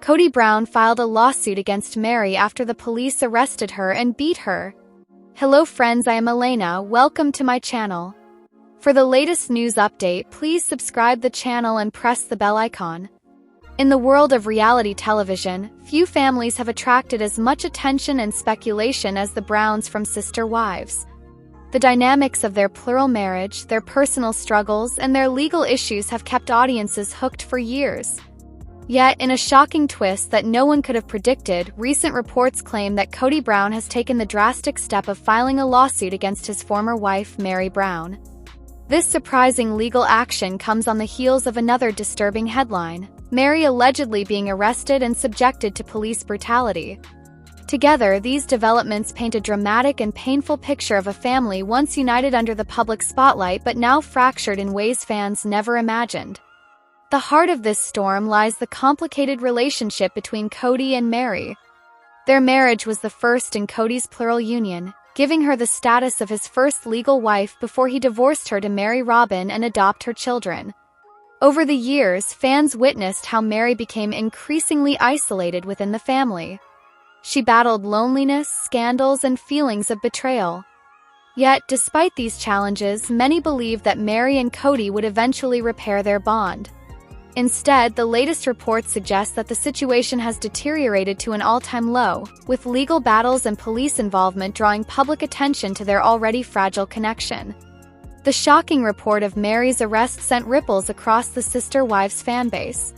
Kody Brown filed a lawsuit against Meri after the police arrested her and beat her. Hello friends, I am Elena, welcome to my channel. For the latest news update, please subscribe the channel and press the bell icon. In the world of reality television, few families have attracted as much attention and speculation as the Browns from Sister Wives. The dynamics of their plural marriage, their personal struggles, and their legal issues have kept audiences hooked for years. Yet, in a shocking twist that no one could have predicted, recent reports claim that Kody Brown has taken the drastic step of filing a lawsuit against his former wife, Meri Brown. This surprising legal action comes on the heels of another disturbing headline: Meri allegedly being arrested and subjected to police brutality. Together, these developments paint a dramatic and painful picture of a family once united under the public spotlight but now fractured in ways fans never imagined. The heart of this storm lies the complicated relationship between Kody and Meri. Their marriage was the first in Kody's plural union, giving her the status of his first legal wife before he divorced her to marry Robin and adopt her children. Over the years, fans witnessed how Meri became increasingly isolated within the family. She battled loneliness, scandals, and feelings of betrayal. Yet, despite these challenges, many believed that Meri and Kody would eventually repair their bond. Instead, the latest reports suggest that the situation has deteriorated to an all-time low, with legal battles and police involvement drawing public attention to their already fragile connection. The shocking report of Meri's arrest sent ripples across the Sister Wives fanbase.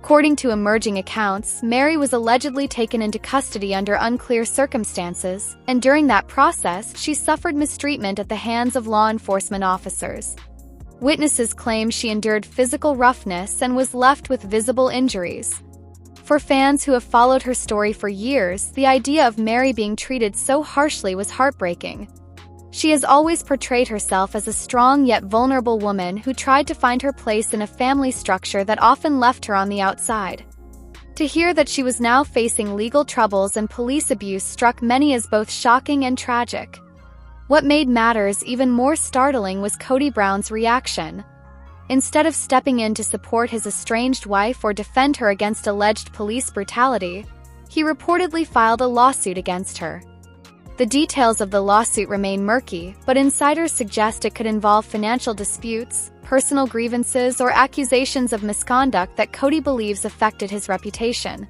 According to emerging accounts, Meri was allegedly taken into custody under unclear circumstances, and during that process, she suffered mistreatment at the hands of law enforcement officers. Witnesses claim she endured physical roughness and was left with visible injuries. For fans who have followed her story for years, the idea of Meri being treated so harshly was heartbreaking. She has always portrayed herself as a strong yet vulnerable woman who tried to find her place in a family structure that often left her on the outside. To hear that she was now facing legal troubles and police abuse struck many as both shocking and tragic. What made matters even more startling was Kody Brown's reaction. Instead of stepping in to support his estranged wife or defend her against alleged police brutality, he reportedly filed a lawsuit against her. The details of the lawsuit remain murky, but insiders suggest it could involve financial disputes, personal grievances, or accusations of misconduct that Kody believes affected his reputation.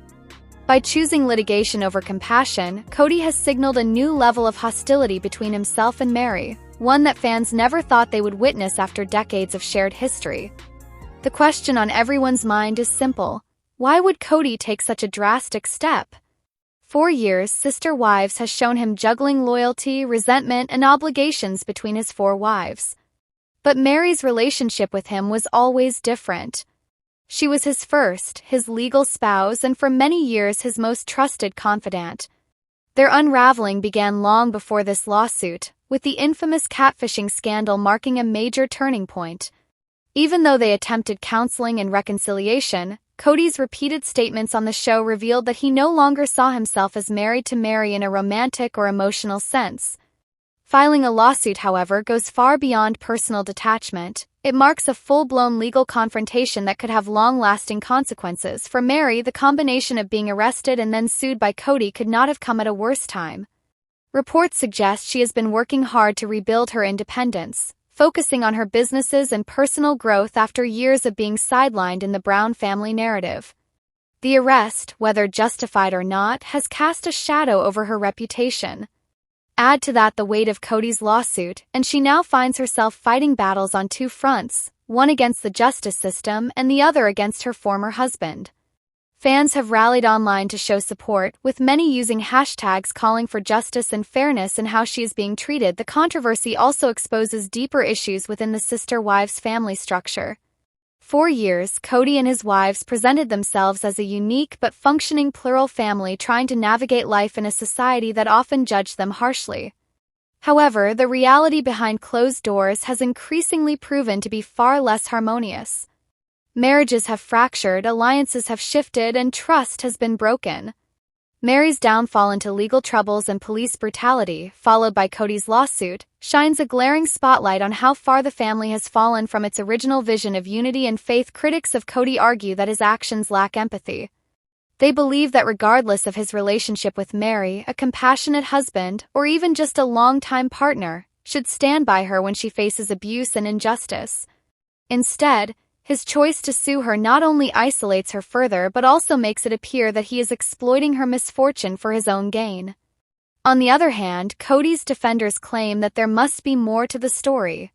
By choosing litigation over compassion, Kody has signaled a new level of hostility between himself and Meri, one that fans never thought they would witness after decades of shared history. The question on everyone's mind is simple: why would Kody take such a drastic step? For years, Sister Wives has shown him juggling loyalty, resentment, and obligations between his four wives. But Meri's relationship with him was always different. She was his first, his legal spouse, and for many years his most trusted confidant. Their unraveling began long before this lawsuit, with the infamous catfishing scandal marking a major turning point. Even though they attempted counseling and reconciliation, Kody's repeated statements on the show revealed that he no longer saw himself as married to Meri in a romantic or emotional sense. Filing a lawsuit, however, goes far beyond personal detachment. It marks a full-blown legal confrontation that could have long-lasting consequences. For Meri, the combination of being arrested and then sued by Kody could not have come at a worse time. Reports suggest she has been working hard to rebuild her independence, focusing on her businesses and personal growth after years of being sidelined in the Brown family narrative. The arrest, whether justified or not, has cast a shadow over her reputation. Add to that the weight of Kody's lawsuit, and she now finds herself fighting battles on two fronts, one against the justice system and the other against her former husband. Fans have rallied online to show support, with many using hashtags calling for justice and fairness in how she is being treated. The controversy also exposes deeper issues within the Sister Wives family structure. For years, Kody and his wives presented themselves as a unique but functioning plural family trying to navigate life in a society that often judged them harshly. However, the reality behind closed doors has increasingly proven to be far less harmonious. Marriages have fractured, alliances have shifted, and trust has been broken. Meri's downfall into legal troubles and police brutality, followed by Kody's lawsuit, shines a glaring spotlight on how far the family has fallen from its original vision of unity and faith. Critics of Kody argue that his actions lack empathy. They believe that regardless of his relationship with Meri, a compassionate husband, or even just a longtime partner, should stand by her when she faces abuse and injustice. Instead, his choice to sue her not only isolates her further but also makes it appear that he is exploiting her misfortune for his own gain. On the other hand, Kody's defenders claim that there must be more to the story.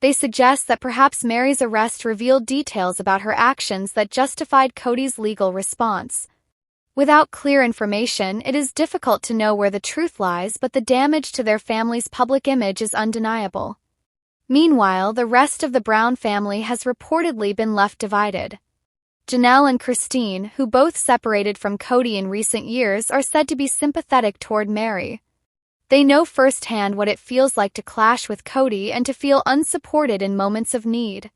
They suggest that perhaps Meri's arrest revealed details about her actions that justified Kody's legal response. Without clear information, it is difficult to know where the truth lies, but the damage to their family's public image is undeniable. Meanwhile, the rest of the Brown family has reportedly been left divided. Janelle and Christine, who both separated from Kody in recent years, are said to be sympathetic toward Meri. They know firsthand what it feels like to clash with Kody and to feel unsupported in moments of need.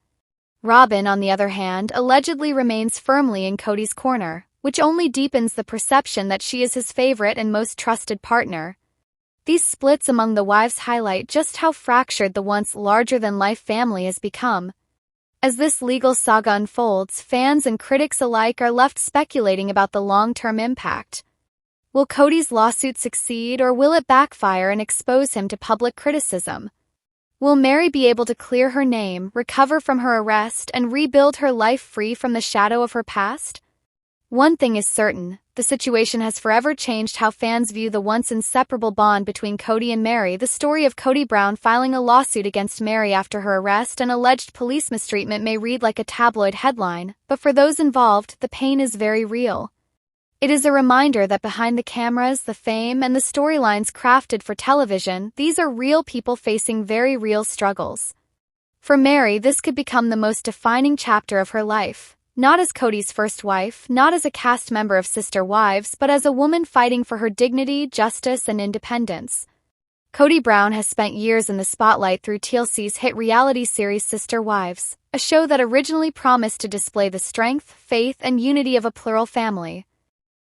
Robyn, on the other hand, allegedly remains firmly in Kody's corner, which only deepens the perception that she is his favorite and most trusted partner. These splits among the wives highlight just how fractured the once larger-than-life family has become. As this legal saga unfolds, fans and critics alike are left speculating about the long-term impact. Will Kody's lawsuit succeed, or will it backfire and expose him to public criticism? Will Meri be able to clear her name, recover from her arrest, and rebuild her life free from the shadow of her past? One thing is certain, the situation has forever changed how fans view the once inseparable bond between Kody and Meri. The story of Kody Brown filing a lawsuit against Meri after her arrest and alleged police mistreatment may read like a tabloid headline, but for those involved, the pain is very real. It is a reminder that behind the cameras, the fame, and the storylines crafted for television, these are real people facing very real struggles. For Meri, this could become the most defining chapter of her life. Not as Kody's first wife, not as a cast member of Sister Wives, but as a woman fighting for her dignity, justice, and independence. Kody Brown has spent years in the spotlight through TLC's hit reality series Sister Wives, a show that originally promised to display the strength, faith, and unity of a plural family.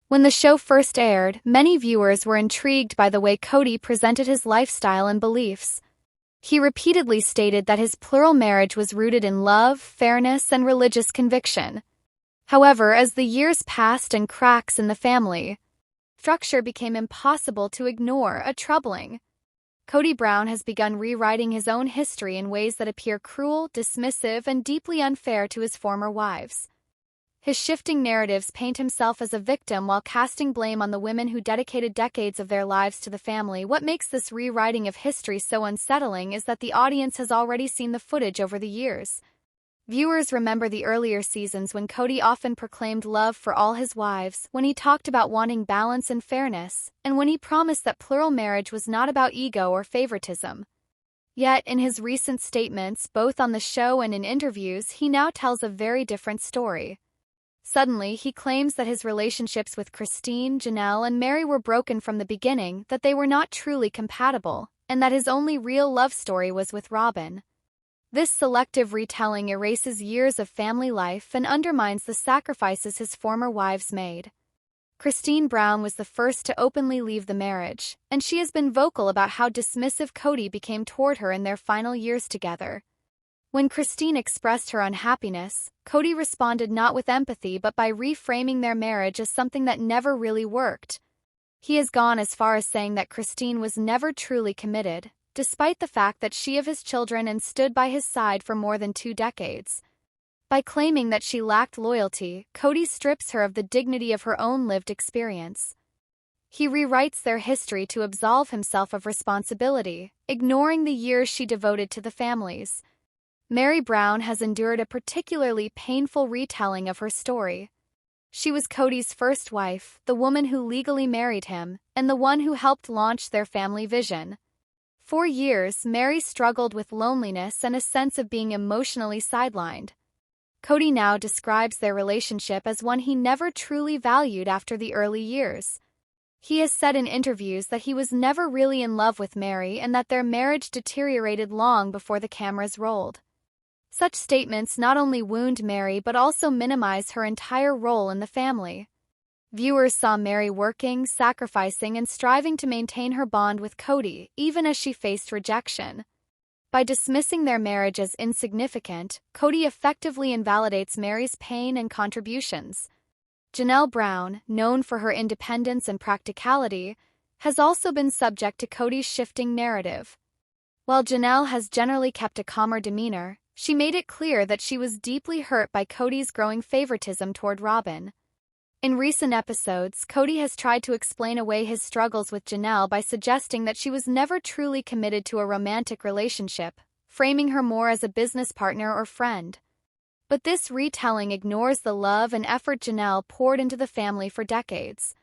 When the show first aired, many viewers were intrigued by the way Kody presented his lifestyle and beliefs. He repeatedly stated that his plural marriage was rooted in love, fairness, and religious conviction. However, as the years passed and cracks in the family structure became impossible to ignore, troubling. Kody Brown has begun rewriting his own history in ways that appear cruel, dismissive, and deeply unfair to his former wives. His shifting narratives paint himself as a victim while casting blame on the women who dedicated decades of their lives to the family. What makes this rewriting of history so unsettling is that the audience has already seen the footage over the years. Viewers remember the earlier seasons when Kody often proclaimed love for all his wives, when he talked about wanting balance and fairness, and when he promised that plural marriage was not about ego or favoritism. Yet, in his recent statements, both on the show and in interviews, he now tells a very different story. Suddenly, he claims that his relationships with Christine, Janelle, and Meri were broken from the beginning, that they were not truly compatible, and that his only real love story was with Robyn. This selective retelling erases years of family life and undermines the sacrifices his former wives made. Christine Brown was the first to openly leave the marriage, and she has been vocal about how dismissive Kody became toward her in their final years together. When Christine expressed her unhappiness, Kody responded not with empathy but by reframing their marriage as something that never really worked. He has gone as far as saying that Christine was never truly committed, despite the fact that she of his children and stood by his side for more than 2 decades. By claiming that she lacked loyalty, Kody strips her of the dignity of her own lived experience. He rewrites their history to absolve himself of responsibility, ignoring the years she devoted to the families. Meri Brown has endured a particularly painful retelling of her story. She was Kody's first wife, the woman who legally married him, and the one who helped launch their family vision. For years, Meri struggled with loneliness and a sense of being emotionally sidelined. Kody now describes their relationship as one he never truly valued after the early years. He has said in interviews that he was never really in love with Meri and that their marriage deteriorated long before the cameras rolled. Such statements not only wound Meri but also minimize her entire role in the family. Viewers saw Meri working, sacrificing, and striving to maintain her bond with Kody, even as she faced rejection. By dismissing their marriage as insignificant, Kody effectively invalidates Meri's pain and contributions. Janelle Brown, known for her independence and practicality, has also been subject to Kody's shifting narrative. While Janelle has generally kept a calmer demeanor, she made it clear that she was deeply hurt by Kody's growing favoritism toward Robin. In recent episodes, Kody has tried to explain away his struggles with Janelle by suggesting that she was never truly committed to a romantic relationship, framing her more as a business partner or friend. But this retelling ignores the love and effort Janelle poured into the family for decades.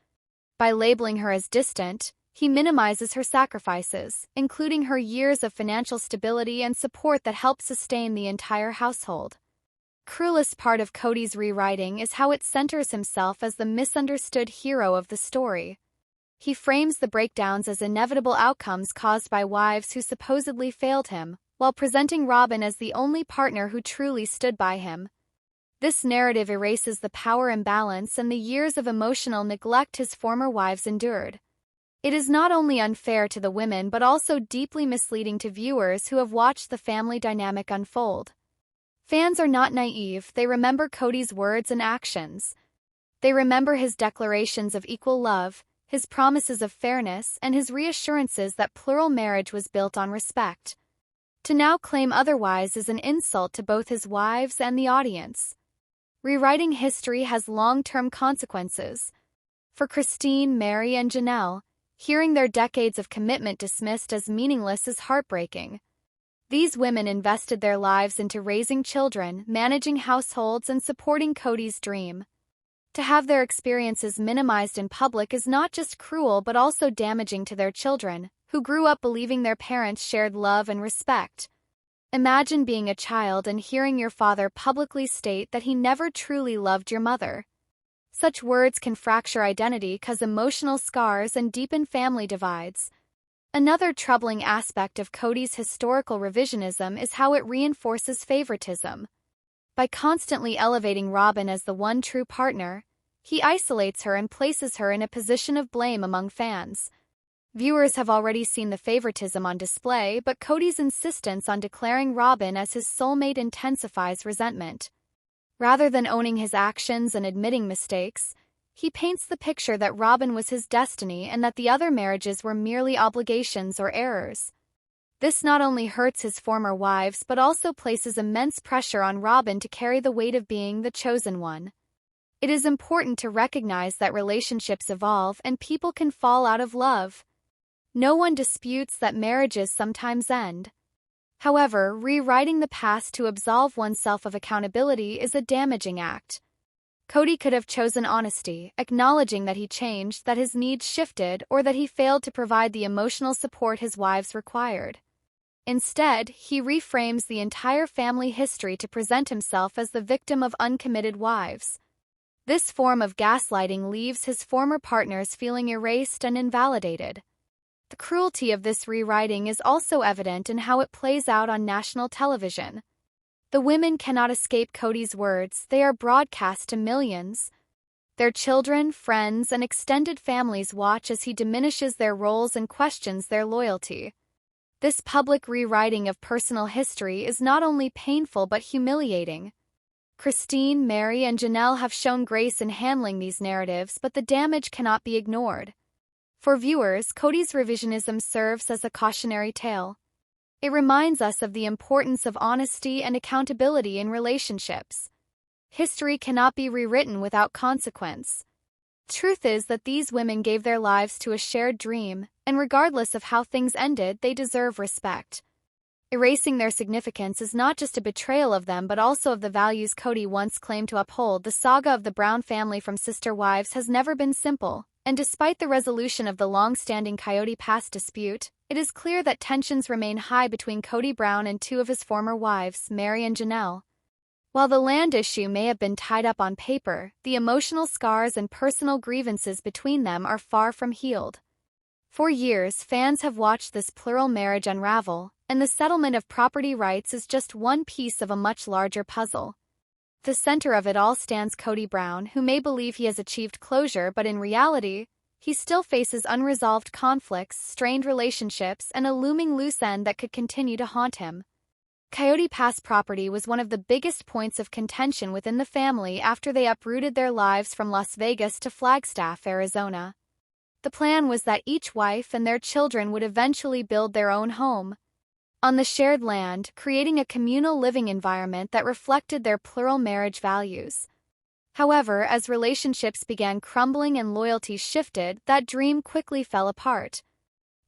By labeling her as distant, he minimizes her sacrifices, including her years of financial stability and support that helped sustain the entire household. Cruelest part of Kody's rewriting is how it centers himself as the misunderstood hero of the story. He frames the breakdowns as inevitable outcomes caused by wives who supposedly failed him, while presenting Robin as the only partner who truly stood by him. This narrative erases the power imbalance and the years of emotional neglect his former wives endured. It is not only unfair to the women but also deeply misleading to viewers who have watched the family dynamic unfold. Fans are not naive, they remember Kody's words and actions. They remember his declarations of equal love, his promises of fairness, and his reassurances that plural marriage was built on respect. To now claim otherwise is an insult to both his wives and the audience. Rewriting history has long-term consequences. For Christine, Meri, and Janelle, hearing their decades of commitment dismissed as meaningless is heartbreaking. These women invested their lives into raising children, managing households, and supporting Kody's dream. To have their experiences minimized in public is not just cruel but also damaging to their children, who grew up believing their parents shared love and respect. Imagine being a child and hearing your father publicly state that he never truly loved your mother. Such words can fracture identity, cause emotional scars, and deepen family divides. Another troubling aspect of Kody's historical revisionism is how it reinforces favoritism. By constantly elevating Robin as the one true partner, he isolates her and places her in a position of blame among fans. Viewers have already seen the favoritism on display, but Kody's insistence on declaring Robin as his soulmate intensifies resentment. Rather than owning his actions and admitting mistakes, he paints the picture that Robin was his destiny and that the other marriages were merely obligations or errors. This not only hurts his former wives but also places immense pressure on Robin to carry the weight of being the chosen one. It is important to recognize that relationships evolve and people can fall out of love. No one disputes that marriages sometimes end. However, rewriting the past to absolve oneself of accountability is a damaging act. Kody could have chosen honesty, acknowledging that he changed, that his needs shifted, or that he failed to provide the emotional support his wives required. Instead, he reframes the entire family history to present himself as the victim of uncommitted wives. This form of gaslighting leaves his former partners feeling erased and invalidated. The cruelty of this rewriting is also evident in how it plays out on national television. The women cannot escape Kody's words, they are broadcast to millions. Their children, friends, and extended families watch as he diminishes their roles and questions their loyalty. This public rewriting of personal history is not only painful but humiliating. Christine, Meri, and Janelle have shown grace in handling these narratives, but the damage cannot be ignored. For viewers, Kody's revisionism serves as a cautionary tale. It reminds us of the importance of honesty and accountability in relationships. History cannot be rewritten without consequence. Truth is that these women gave their lives to a shared dream, and regardless of how things ended, they deserve respect. Erasing their significance is not just a betrayal of them but also of the values Kody once claimed to uphold. The saga of the Brown family from sister wives has never been simple. And despite the resolution of the long-standing Coyote Pass dispute, it is clear that tensions remain high between Kody Brown and two of his former wives, Meri and Janelle. While the land issue may have been tied up on paper, the emotional scars and personal grievances between them are far from healed. For years, fans have watched this plural marriage unravel, and the settlement of property rights is just one piece of a much larger puzzle. The center of it all stands Kody Brown, who may believe he has achieved closure, but in reality, he still faces unresolved conflicts, strained relationships, and a looming loose end that could continue to haunt him. Coyote Pass property was one of the biggest points of contention within the family after they uprooted their lives from Las Vegas to Flagstaff, Arizona. The plan was that each wife and their children would eventually build their own home on the shared land, creating a communal living environment that reflected their plural marriage values. However, as relationships began crumbling and loyalties shifted, that dream quickly fell apart.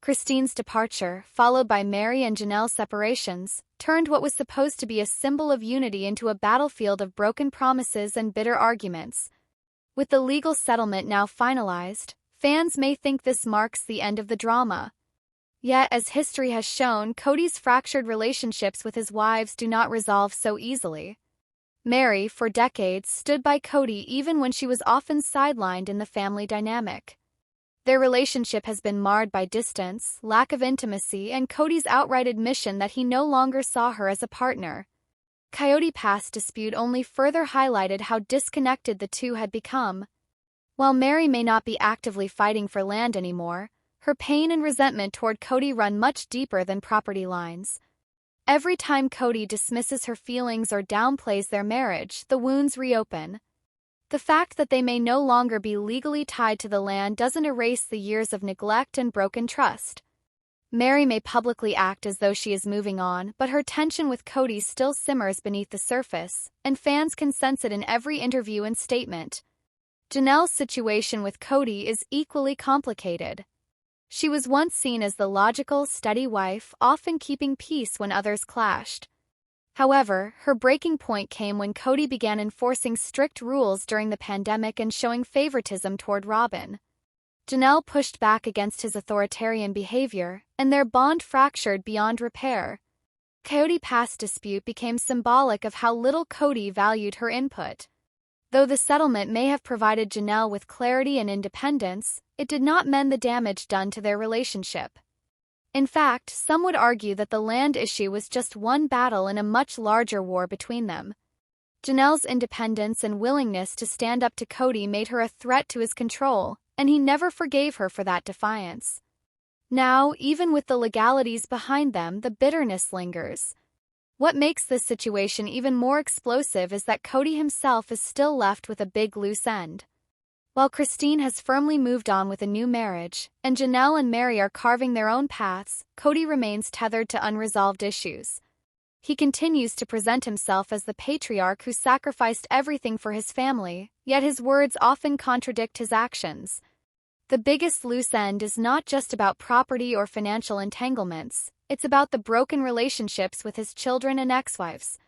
Christine's departure, followed by Meri and Janelle's separations, turned what was supposed to be a symbol of unity into a battlefield of broken promises and bitter arguments. With the legal settlement now finalized, fans may think this marks the end of the drama. Yet, as history has shown, Kody's fractured relationships with his wives do not resolve so easily. Meri, for decades, stood by Kody even when she was often sidelined in the family dynamic. Their relationship has been marred by distance, lack of intimacy, and Kody's outright admission that he no longer saw her as a partner. Coyote Pass dispute only further highlighted how disconnected the two had become. While Meri may not be actively fighting for land anymore, her pain and resentment toward Kody run much deeper than property lines. Every time Kody dismisses her feelings or downplays their marriage, the wounds reopen. The fact that they may no longer be legally tied to the land doesn't erase the years of neglect and broken trust. Meri may publicly act as though she is moving on, but her tension with Kody still simmers beneath the surface, and fans can sense it in every interview and statement. Janelle's situation with Kody is equally complicated. She was once seen as the logical, steady wife, often keeping peace when others clashed. However, her breaking point came when Kody began enforcing strict rules during the pandemic and showing favoritism toward Robin. Janelle pushed back against his authoritarian behavior, and their bond fractured beyond repair. Coyote Pass dispute became symbolic of how little Kody valued her input. Though the settlement may have provided Janelle with clarity and independence, it did not mend the damage done to their relationship. In fact, some would argue that the land issue was just one battle in a much larger war between them. Janelle's independence and willingness to stand up to Kody made her a threat to his control, and he never forgave her for that defiance. Now, even with the legalities behind them, the bitterness lingers. What makes this situation even more explosive is that Kody himself is still left with a big loose end. While Christine has firmly moved on with a new marriage, and Janelle and Meri are carving their own paths, Kody remains tethered to unresolved issues. He continues to present himself as the patriarch who sacrificed everything for his family, yet his words often contradict his actions. The biggest loose end is not just about property or financial entanglements, it's about the broken relationships with his children and ex-wives.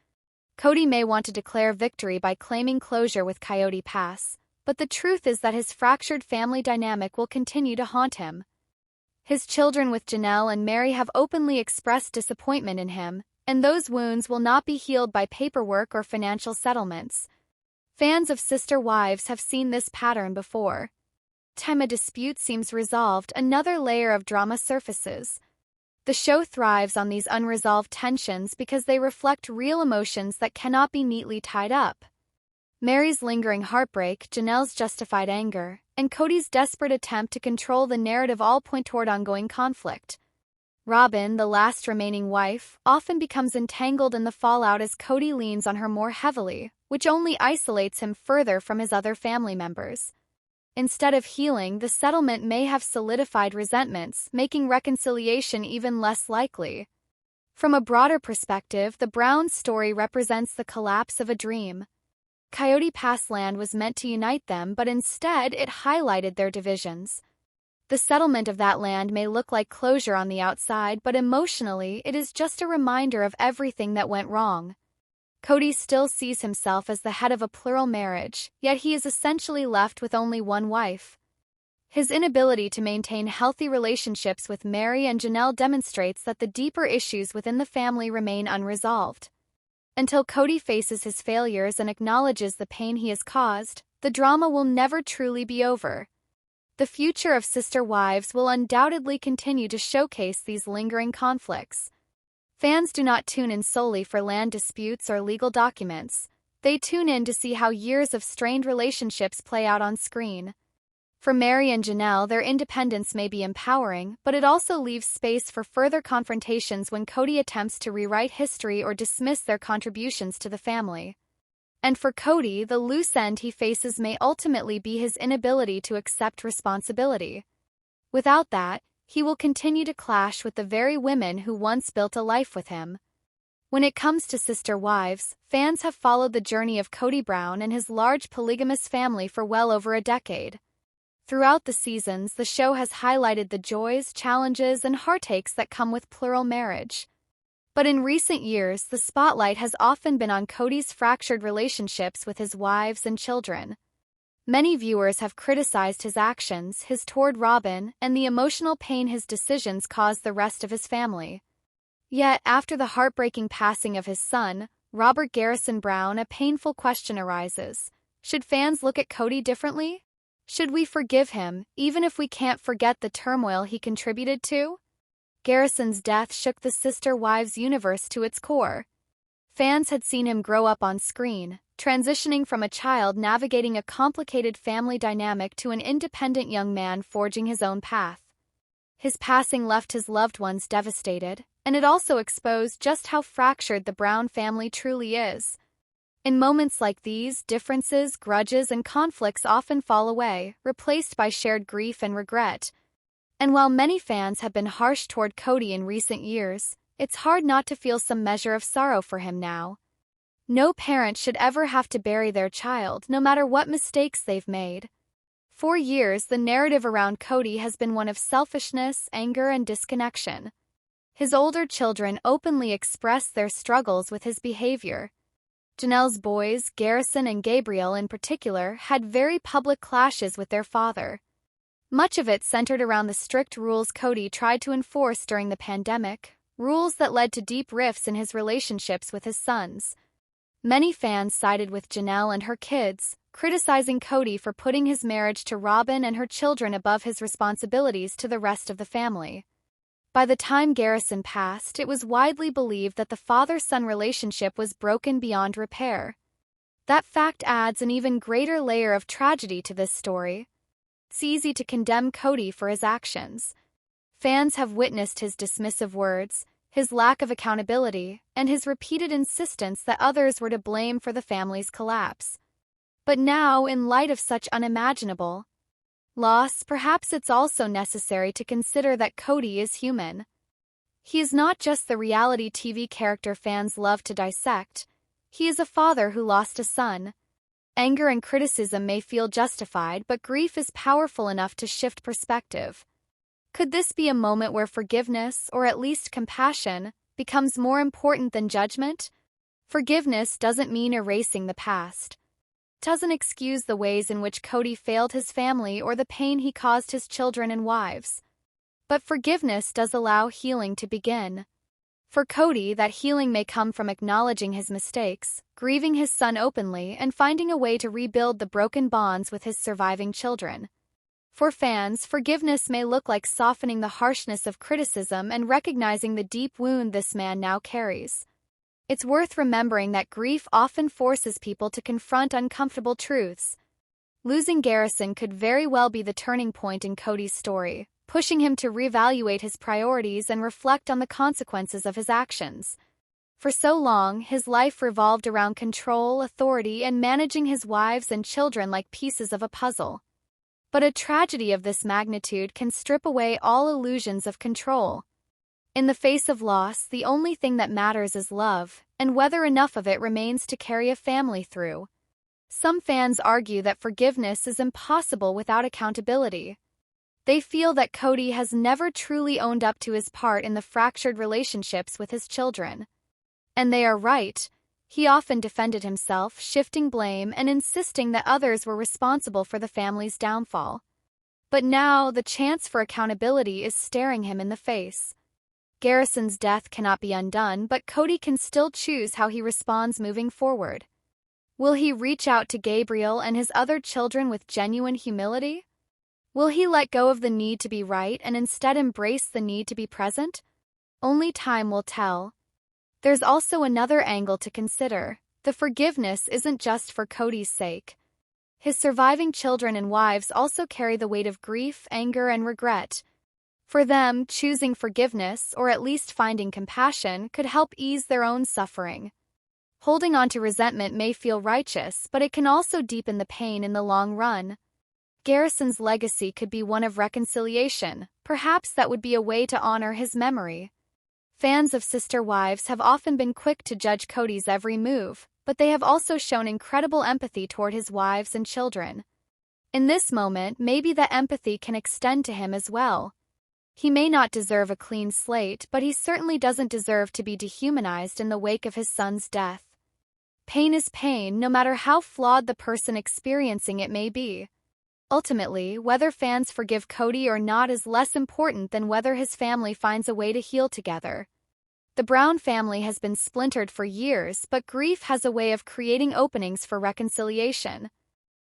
Kody may want to declare victory by claiming closure with Coyote Pass, but the truth is that his fractured family dynamic will continue to haunt him. His children with Janelle and Meri have openly expressed disappointment in him, and those wounds will not be healed by paperwork or financial settlements. Fans of Sister Wives have seen this pattern before. Time a dispute seems resolved, another layer of drama surfaces. The show thrives on these unresolved tensions because they reflect real emotions that cannot be neatly tied up. Meri's lingering heartbreak, Janelle's justified anger, and Kody's desperate attempt to control the narrative all point toward ongoing conflict. Robin, the last remaining wife, often becomes entangled in the fallout as Kody leans on her more heavily, which only isolates him further from his other family members. Instead of healing, the settlement may have solidified resentments, making reconciliation even less likely. From a broader perspective, the Browns' story represents the collapse of a dream. Coyote Pass land was meant to unite them, but instead it highlighted their divisions. The settlement of that land may look like closure on the outside, but emotionally it is just a reminder of everything that went wrong. Kody still sees himself as the head of a plural marriage, yet he is essentially left with only one wife. His inability to maintain healthy relationships with Meri and Janelle demonstrates that the deeper issues within the family remain unresolved. Until Kody faces his failures and acknowledges the pain he has caused, the drama will never truly be over. The future of Sister Wives will undoubtedly continue to showcase these lingering conflicts. Fans do not tune in solely for land disputes or legal documents. They tune in to see how years of strained relationships play out on screen. For Meri and Janelle, their independence may be empowering, but it also leaves space for further confrontations when Kody attempts to rewrite history or dismiss their contributions to the family. And for Kody, the loose end he faces may ultimately be his inability to accept responsibility. Without that, he will continue to clash with the very women who once built a life with him. When it comes to sister wives, fans have followed the journey of Kody Brown and his large polygamous family for well over a decade. Throughout the seasons, the show has highlighted the joys, challenges, and heartaches that come with plural marriage. But in recent years, the spotlight has often been on Kody's fractured relationships with his wives and children. Many viewers have criticized his actions, his toward Robyn, and the emotional pain his decisions caused the rest of his family. Yet, after the heartbreaking passing of his son, Robert Garrison Brown, a painful question arises. Should fans look at Kody differently? Should we forgive him, even if we can't forget the turmoil he contributed to? Garrison's death shook the Sister Wives universe to its core. Fans had seen him grow up on screen, transitioning from a child navigating a complicated family dynamic to an independent young man forging his own path. His passing left his loved ones devastated, and it also exposed just how fractured the Brown family truly is. In moments like these, differences, grudges, and conflicts often fall away, replaced by shared grief and regret. And while many fans have been harsh toward Kody in recent years, it's hard not to feel some measure of sorrow for him now. No parent should ever have to bury their child, no matter what mistakes they've made. For years, the narrative around Kody has been one of selfishness, anger, and disconnection. His older children openly express their struggles with his behavior. Janelle's boys, Garrison and Gabriel in particular, had very public clashes with their father. Much of it centered around the strict rules Kody tried to enforce during the pandemic, rules that led to deep rifts in his relationships with his sons. Many fans sided with Janelle and her kids, criticizing Kody for putting his marriage to Robyn and her children above his responsibilities to the rest of the family. By the time Garrison passed, it was widely believed that the father-son relationship was broken beyond repair. That fact adds an even greater layer of tragedy to this story. It's easy to condemn Kody for his actions. Fans have witnessed his dismissive words, his lack of accountability, and his repeated insistence that others were to blame for the family's collapse. But now, in light of such unimaginable loss, perhaps it's also necessary to consider that Kody is human. He is not just the reality TV character fans love to dissect. He is a father who lost a son. Anger and criticism may feel justified, but grief is powerful enough to shift perspective. Could this be a moment where forgiveness, or at least compassion, becomes more important than judgment? Forgiveness doesn't mean erasing the past. It doesn't excuse the ways in which Kody failed his family or the pain he caused his children and wives. But forgiveness does allow healing to begin. For Kody, that healing may come from acknowledging his mistakes, grieving his son openly, and finding a way to rebuild the broken bonds with his surviving children. For fans, forgiveness may look like softening the harshness of criticism and recognizing the deep wound this man now carries. It's worth remembering that grief often forces people to confront uncomfortable truths. Losing Garrison could very well be the turning point in Kody's story, pushing him to reevaluate his priorities and reflect on the consequences of his actions. For so long, his life revolved around control, authority, and managing his wives and children like pieces of a puzzle. But a tragedy of this magnitude can strip away all illusions of control. In the face of loss, the only thing that matters is love, and whether enough of it remains to carry a family through. Some fans argue that forgiveness is impossible without accountability. They feel that Kody has never truly owned up to his part in the fractured relationships with his children. And they are right. He often defended himself, shifting blame and insisting that others were responsible for the family's downfall. But now, the chance for accountability is staring him in the face. Garrison's death cannot be undone, but Kody can still choose how he responds moving forward. Will he reach out to Gabriel and his other children with genuine humility? Will he let go of the need to be right and instead embrace the need to be present? Only time will tell. There's also another angle to consider. The forgiveness isn't just for Kody's sake. His surviving children and wives also carry the weight of grief, anger, and regret. For them, choosing forgiveness, or at least finding compassion, could help ease their own suffering. Holding on to resentment may feel righteous, but it can also deepen the pain in the long run. Garrison's legacy could be one of reconciliation. Perhaps that would be a way to honor his memory. Fans of Sister Wives have often been quick to judge Kody's every move, but they have also shown incredible empathy toward his wives and children. In this moment, maybe that empathy can extend to him as well. He may not deserve a clean slate, but he certainly doesn't deserve to be dehumanized in the wake of his son's death. Pain is pain, no matter how flawed the person experiencing it may be. Ultimately, whether fans forgive Kody or not is less important than whether his family finds a way to heal together. The Brown family has been splintered for years, but grief has a way of creating openings for reconciliation.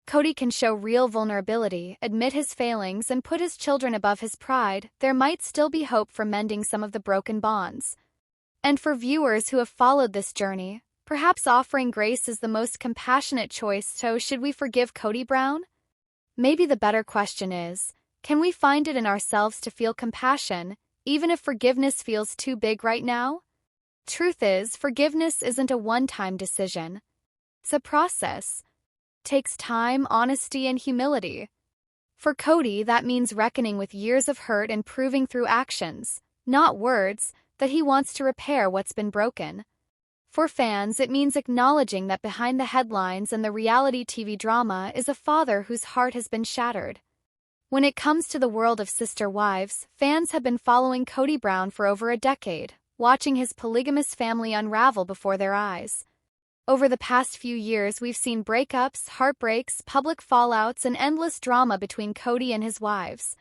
Kody can show real vulnerability, admit his failings, and put his children above his pride. There might still be hope for mending some of the broken bonds. And for viewers who have followed this journey, perhaps offering grace is the most compassionate choice. So, should we forgive Kody Brown? Maybe the better question is, can we find it in ourselves to feel compassion, even if forgiveness feels too big right now? Truth is, forgiveness isn't a one-time decision. It's a process. It takes time, honesty, and humility. For Kody, that means reckoning with years of hurt and proving through actions, not words, that he wants to repair what's been broken. For fans, it means acknowledging that behind the headlines and the reality TV drama is a father whose heart has been shattered. When it comes to the world of Sister Wives, fans have been following Kody Brown for over a decade, watching his polygamous family unravel before their eyes. Over the past few years, we've seen breakups, heartbreaks, public fallouts, and endless drama between Kody and his wives.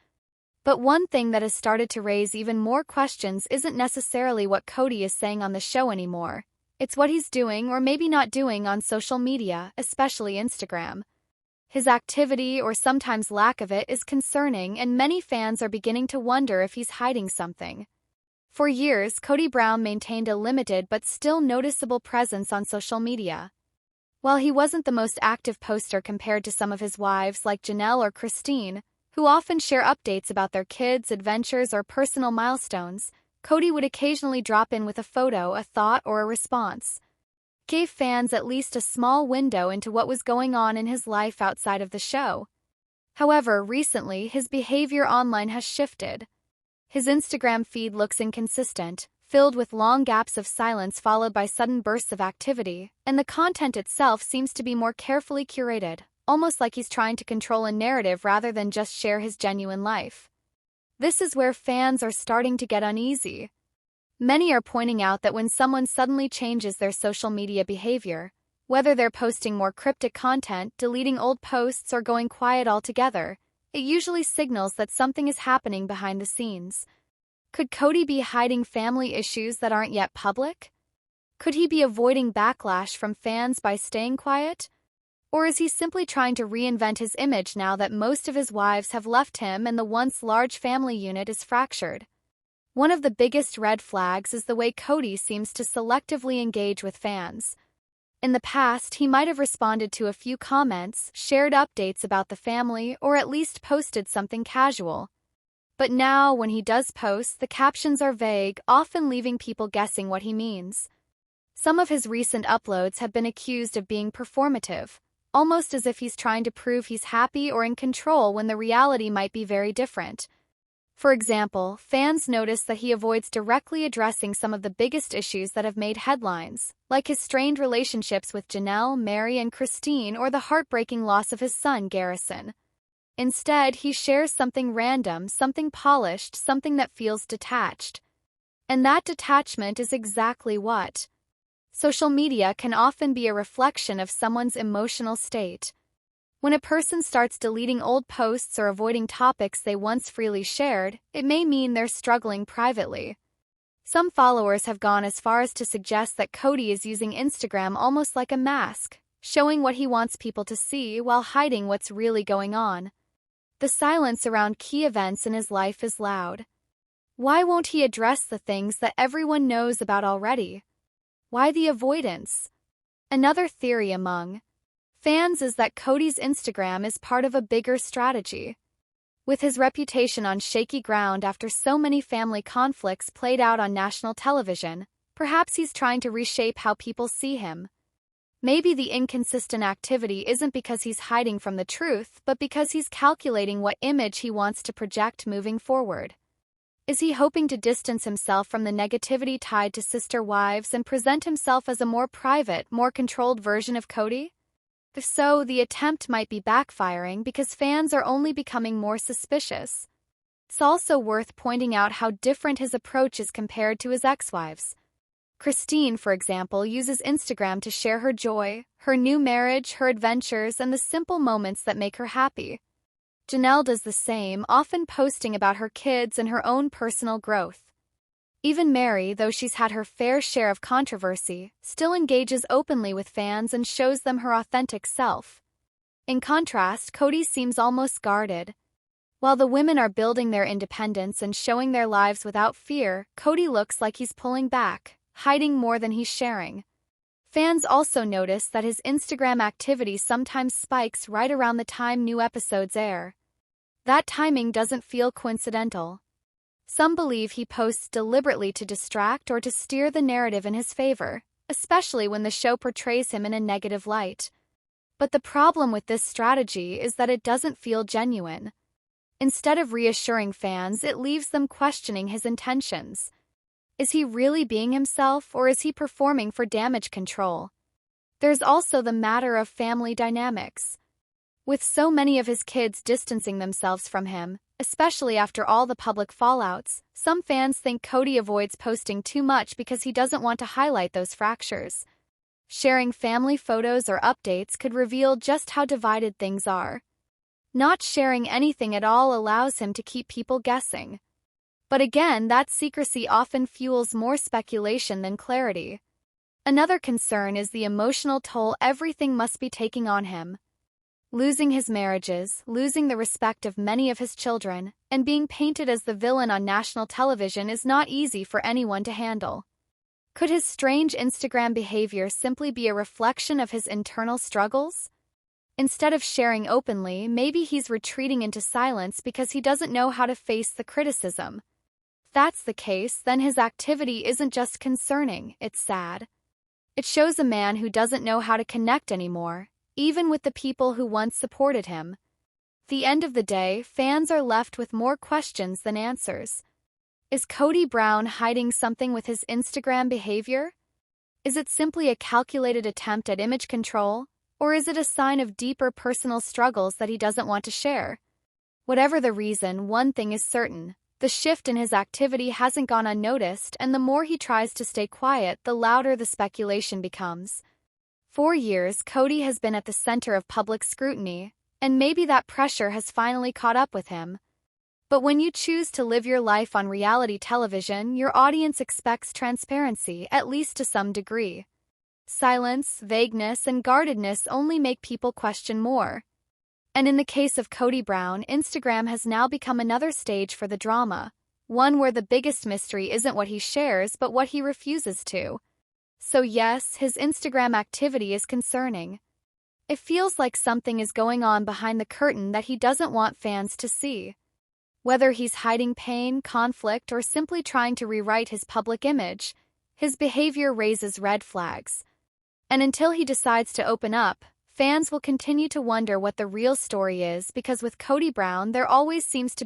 But one thing that has started to raise even more questions isn't necessarily what Kody is saying on the show anymore. It's what he's doing or maybe not doing on social media, especially Instagram. His activity, or sometimes lack of it, is concerning, and many fans are beginning to wonder if he's hiding something. For years, Kody Brown maintained a limited but still noticeable presence on social media. While he wasn't the most active poster compared to some of his wives like Janelle or Christine, who often share updates about their kids, adventures, or personal milestones, Kody would occasionally drop in with a photo, a thought, or a response. It gave fans at least a small window into what was going on in his life outside of the show. However, recently, his behavior online has shifted. His Instagram feed looks inconsistent, filled with long gaps of silence followed by sudden bursts of activity, and the content itself seems to be more carefully curated, almost like he's trying to control a narrative rather than just share his genuine life. This is where fans are starting to get uneasy. Many are pointing out that when someone suddenly changes their social media behavior, whether they're posting more cryptic content, deleting old posts, or going quiet altogether, it usually signals that something is happening behind the scenes. Could Kody be hiding family issues that aren't yet public? Could he be avoiding backlash from fans by staying quiet? Or is he simply trying to reinvent his image now that most of his wives have left him and the once large family unit is fractured? One of the biggest red flags is the way Kody seems to selectively engage with fans. In the past, he might have responded to a few comments, shared updates about the family, or at least posted something casual. But now, when he does post, the captions are vague, often leaving people guessing what he means. Some of his recent uploads have been accused of being performative, almost as if he's trying to prove he's happy or in control when the reality might be very different. For example, fans notice that he avoids directly addressing some of the biggest issues that have made headlines, like his strained relationships with Janelle, Meri, and Christine, or the heartbreaking loss of his son, Garrison. Instead, he shares something random, something polished, something that feels detached. And that detachment is exactly what social media can often be a reflection of someone's emotional state. When a person starts deleting old posts or avoiding topics they once freely shared, it may mean they're struggling privately. Some followers have gone as far as to suggest that Kody is using Instagram almost like a mask, showing what he wants people to see while hiding what's really going on. The silence around key events in his life is loud. Why won't he address the things that everyone knows about already? Why the avoidance? Another theory among fans is that Kody's Instagram is part of a bigger strategy. With his reputation on shaky ground after so many family conflicts played out on national television, perhaps he's trying to reshape how people see him. Maybe the inconsistent activity isn't because he's hiding from the truth, but because he's calculating what image he wants to project moving forward. Is he hoping to distance himself from the negativity tied to sister wives and present himself as a more private, more controlled version of Kody? If so, the attempt might be backfiring because fans are only becoming more suspicious. It's also worth pointing out how different his approach is compared to his ex-wives. Christine, for example, uses Instagram to share her joy, her new marriage, her adventures, and the simple moments that make her happy. Janelle does the same, often posting about her kids and her own personal growth. Even Meri, though she's had her fair share of controversy, still engages openly with fans and shows them her authentic self. In contrast, Kody seems almost guarded. While the women are building their independence and showing their lives without fear, Kody looks like he's pulling back, hiding more than he's sharing. Fans also notice that his Instagram activity sometimes spikes right around the time new episodes air. That timing doesn't feel coincidental. Some believe he posts deliberately to distract or to steer the narrative in his favor, especially when the show portrays him in a negative light. But the problem with this strategy is that it doesn't feel genuine. Instead of reassuring fans, it leaves them questioning his intentions. Is he really being himself, or is he performing for damage control? There's also the matter of family dynamics. With so many of his kids distancing themselves from him, especially after all the public fallouts, some fans think Kody avoids posting too much because he doesn't want to highlight those fractures. Sharing family photos or updates could reveal just how divided things are. Not sharing anything at all allows him to keep people guessing. But again, that secrecy often fuels more speculation than clarity. Another concern is the emotional toll everything must be taking on him. Losing his marriages, losing the respect of many of his children, and being painted as the villain on national television is not easy for anyone to handle. Could his strange Instagram behavior simply be a reflection of his internal struggles? Instead of sharing openly, maybe he's retreating into silence because he doesn't know how to face the criticism. If that's the case, then his activity isn't just concerning, it's sad. It shows a man who doesn't know how to connect anymore, even with the people who once supported him. At the end of the day, fans are left with more questions than answers. Is Kody Brown hiding something with his Instagram behavior? Is it simply a calculated attempt at image control, or is it a sign of deeper personal struggles that he doesn't want to share? Whatever the reason, one thing is certain: the shift in his activity hasn't gone unnoticed, and the more he tries to stay quiet, the louder the speculation becomes. For years, Kody has been at the center of public scrutiny, and maybe that pressure has finally caught up with him. But when you choose to live your life on reality television, your audience expects transparency, at least to some degree. Silence, vagueness, and guardedness only make people question more. And in the case of Kody Brown, Instagram has now become another stage for the drama, one where the biggest mystery isn't what he shares but what he refuses to. So yes, his Instagram activity is concerning. It feels like something is going on behind the curtain that he doesn't want fans to see. Whether he's hiding pain, conflict, or simply trying to rewrite his public image, his behavior raises red flags. And until he decides to open up, fans will continue to wonder what the real story is, because with Kody Brown there always seems to be